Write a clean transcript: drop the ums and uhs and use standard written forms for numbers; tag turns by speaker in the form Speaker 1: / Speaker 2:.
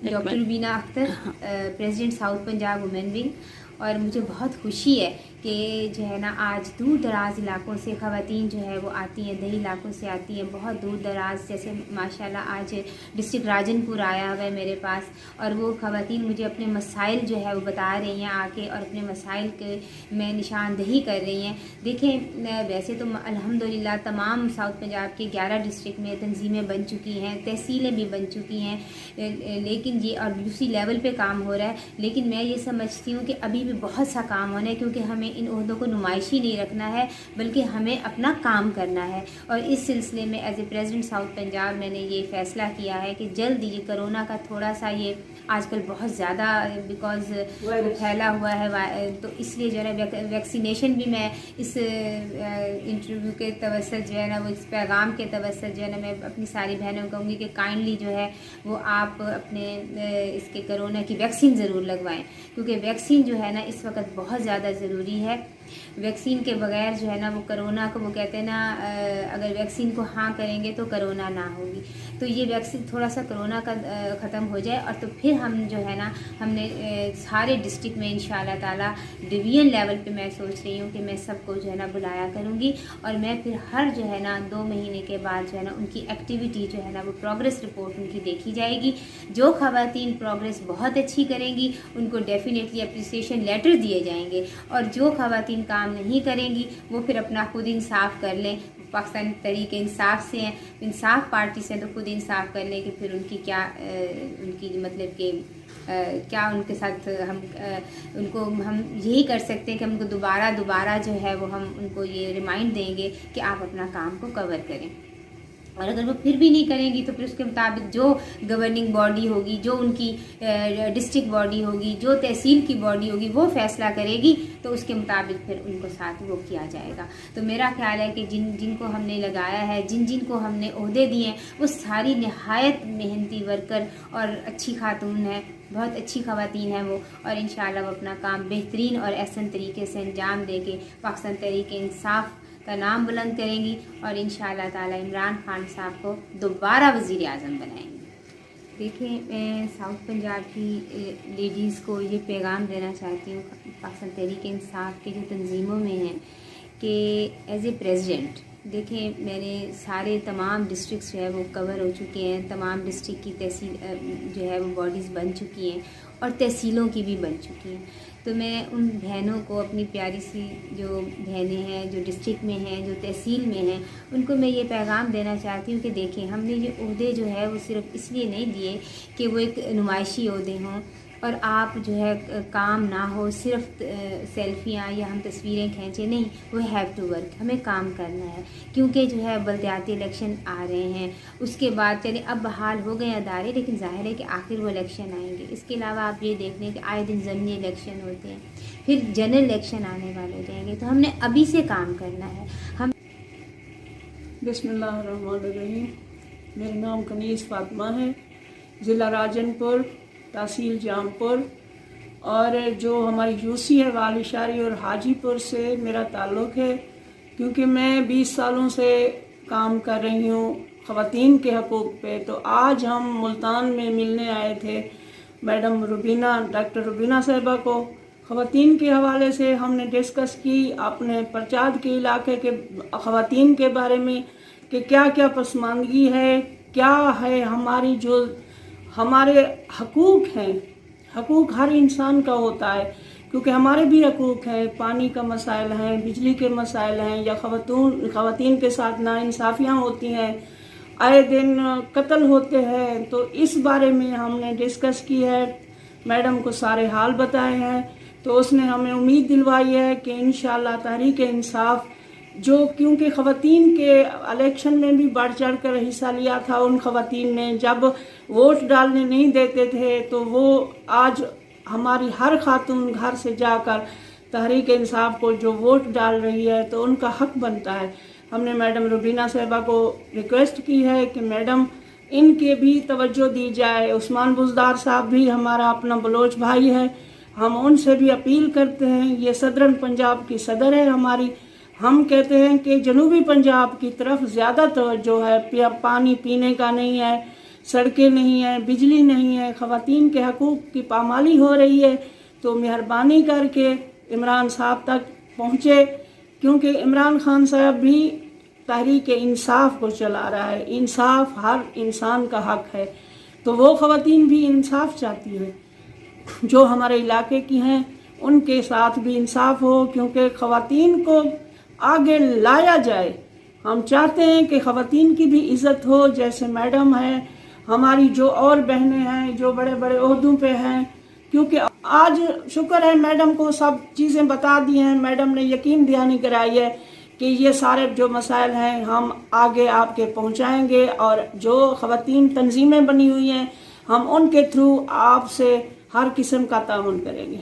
Speaker 1: Doctor Rubina Akhtar, president south Punjab women wing. और मुझे बहुत खुशी है कि जो है ना आज दूर दराज इलाकों से ख़वातीन जो है वो आती हैं, दही इलाकों से आती हैं, बहुत दूर दराज। जैसे माशाल्लाह आज डिस्ट्रिक्ट राजनपुर आया हुआ है मेरे पास, और वो ख़वातीन मुझे अपने मसाइल जो है वो बता रही हैं आके, और अपने मसाइल के में निशानदही कर रही हैं। देखें, वैसे तो अल्हम्दुलिल्लाह तमाम साउथ पंजाब के 11 डिस्ट्रिक्ट में तंजीमें बन चुकी हैं, तहसीलें भी बन चुकी हैं, लेकिन ये और दूसरी लेवल पे काम हो रहा है। लेकिन मैं ये समझती हूँ कि अभी भी बहुत सा काम होना है, क्योंकि हमें इन ओहदों को नुमाइशी नहीं रखना है, बल्कि हमें अपना काम करना है। और इस सिलसिले में as a president south Punjab मैंने ये फ़ैसला किया है कि जल्द ये कोरोना का थोड़ा सा ये आजकल बहुत ज़्यादा बिकॉज फैला हुआ है, तो इसलिए जो है ना वैक्सीनेशन भी मैं इस इंटरव्यू के तवस्सुत जो है ना, वो इस पैगाम के तवस्सुत जो है ना, मैं अपनी सारी बहनों को कहूँगी कि काइंडली जो है वो आप अपने इसके कोरोना की वैक्सीन ज़रूर लगवाएं, क्योंकि वैक्सीन जो है ना इस वक्त बहुत ज़्यादा ज़रूरी है। वैक्सीन के बगैर जो है ना वो कोरोना को, वो कहते हैं ना, अगर वैक्सीन को हाँ करेंगे तो कोरोना ना होगी। तो ये वैक्सीन थोड़ा सा कोरोना का ख़त्म हो जाए, और तो फिर हम जो है ना, हमने सारे डिस्ट्रिक्ट में इंशाल्लाह ताला डिवीजन लेवल पे मैं सोच रही हूँ कि मैं सबको जो है ना बुलाया करूँगी, और मैं फिर हर जो है ना 2 महीने के बाद जो है ना उनकी एक्टिविटी जो है ना वो प्रोग्रेस रिपोर्ट उनकी देखी जाएगी। जो ख़वातीन प्रोग्रेस बहुत अच्छी करेंगी उनको डेफिनेटली अप्रिसिएशन लेटर दिए जाएंगे, और जो ख़वातीन काम नहीं करेंगी वो फिर अपना खुद इंसाफ कर लें। पाकिस्तान तरीके इंसाफ से हैं, इंसाफ पार्टी से, तो खुद इंसाफ कर लें कि फिर उनकी क्या उनकी मतलब कि क्या उनके साथ हम उनको हम यही कर सकते हैं कि हमको दोबारा जो है वो हम उनको ये रिमाइंड देंगे कि आप अपना काम को कवर करें। और अगर वो फिर भी नहीं करेंगी तो फिर उसके मुताबिक जो गवर्निंग बॉडी होगी, जो उनकी डिस्ट्रिक्ट बॉडी होगी, जो तहसील की बॉडी होगी, वो फैसला करेगी, तो उसके मुताबिक फिर उनको साथ वो किया जाएगा। तो मेरा ख्याल है कि जिनको हमने लगाया है, जिनको हमने ओहदे दिए हैं, वो सारी नहायत मेहनती वर्कर और अच्छी खातून है, बहुत अच्छी ख़वातीन हैं वो, और इंशाल्लाह वो अपना काम बेहतरीन और एहसन तरीके से अंजाम दे के पाकिस्तान तहरीक इंसाफ का नाम बुलंद करेंगी, और इंशाल्लाह ताला इमरान खान साहब को दोबारा वज़ीर आज़म बनाएंगी। देखिए, मैं साउथ पंजाब की लेडीज़ को ये पैगाम देना चाहती हूँ पाकिस्तान तहरीक इंसाफ के जो तंजीमों में हैं कि एज ए प्रेसिडेंट, देखें, मैंने सारे तमाम डिस्ट्रिक्ट्स जो है वो कवर हो चुके हैं, तमाम डिस्ट्रिक्ट की तहसील जो है वो बॉडीज़ बन चुकी हैं, और तहसीलों की भी बन चुकी हैं। तो मैं उन बहनों को, अपनी प्यारी सी जो बहनें हैं जो डिस्ट्रिक्ट में हैं, जो तहसील में हैं, उनको मैं ये पैगाम देना चाहती हूँ कि देखें, हमने ये ओहदे जो है वो सिर्फ इसलिए नहीं दिए कि वो एक नुमाइशी ओहदे हों और आप जो है काम ना हो, सिर्फ सेल्फियाँ या हम तस्वीरें खींचे, नहीं, वो हैव टू वर्क, हमें काम करना है, क्योंकि जो है बल्दियाती इलेक्शन आ रहे हैं। उसके बाद चले अब बहाल हो गए अदारे, लेकिन जाहिर है कि आखिर वो इलेक्शन आएंगे। इसके अलावा आप ये देख लें कि आए दिन ज़मीनी इलेक्शन होते हैं, फिर जनरल इलेक्शन आने वाले रहेंगे, तो हमने अभी से काम करना है। हम
Speaker 2: बिस्मिल्लाहिर्रहमानिर्रहीम। मेरा नाम कनीज़ फातिमा है, ज़िला राजनपुर, तहसील जामपुर, और जो हमारी यूसी है वालिशारी और हाजीपुर से मेरा ताल्लुक़ है, क्योंकि मैं 20 सालों से काम कर रही हूँ ख़वातीन के हकूक़ पे। तो आज हम मुल्तान में मिलने आए थे मैडम रुबीना, डॉक्टर रुबीना साहिबा को। ख़वातीन के हवाले से हमने डिस्कस की अपने परचाद के इलाके के ख़वातीन के बारे में कि क्या क्या पसमानदगी है, क्या है हमारी जो हमारे हकूक़ हैं। हकूक़ हर इंसान का होता है, क्योंकि हमारे भी हकूक़ हैं, पानी का मसाइल हैं, बिजली के मसाइल हैं, या ख़वातीन के साथ नाइंसाफ़ियाँ होती हैं, आए दिन कत्ल होते हैं। तो इस बारे में हमने डिस्कस की है, मैडम को सारे हाल बताए हैं। तो उसने हमें उम्मीद दिलवाई है कि इंशाअल्लाह तहरीक इंसाफ जो, क्योंकि ख़वातीन के इलेक्शन में भी बढ़ चढ़ कर हिस्सा लिया था, उन ख़वातीन ने जब वोट डालने नहीं देते थे, तो वो आज हमारी हर खातून घर से जाकर तहरीक इंसाफ को जो वोट डाल रही है, तो उनका हक बनता है। हमने मैडम रुबीना साहिबा को रिक्वेस्ट की है कि मैडम इनके भी तवज्जो दी जाए। उस्मान बुज़दार साहब भी हमारा अपना बलोच भाई है, हम उनसे भी अपील करते हैं। ये सदरन पंजाब की सदर है हमारी, हम कहते हैं कि जनूबी पंजाब की तरफ ज़्यादा तवज्जो है, पानी पीने का नहीं है, सड़कें नहीं हैं, बिजली नहीं है, ख़वातीन के हकूक़ की पामाली हो रही है। तो मेहरबानी करके इमरान साहब तक पहुँचे, क्योंकि इमरान खान साहब भी तहरीक इंसाफ को चला रहा है। इंसाफ हर इंसान का हक है, तो वो ख़वातीन भी इंसाफ चाहती हैं जो हमारे इलाके की हैं, उनके साथ भी इंसाफ हो, क्योंकि ख़वातीन को आगे लाया जाए। हम चाहते हैं कि ख़वातीन की भी इज़्ज़त हो, जैसे मैडम है हमारी, जो और बहनें हैं जो बड़े बड़े ओहदों पे हैं, क्योंकि आज शुक्र है मैडम को सब चीज़ें बता दी हैं। मैडम ने यकीन दहानी कराई है कि ये सारे जो मसाइल हैं हम आगे आपके पहुंचाएंगे, और जो ख़वातीन तंजीमें बनी हुई हैं हम उनके थ्रू आपसे हर किस्म का ताउन करेंगे।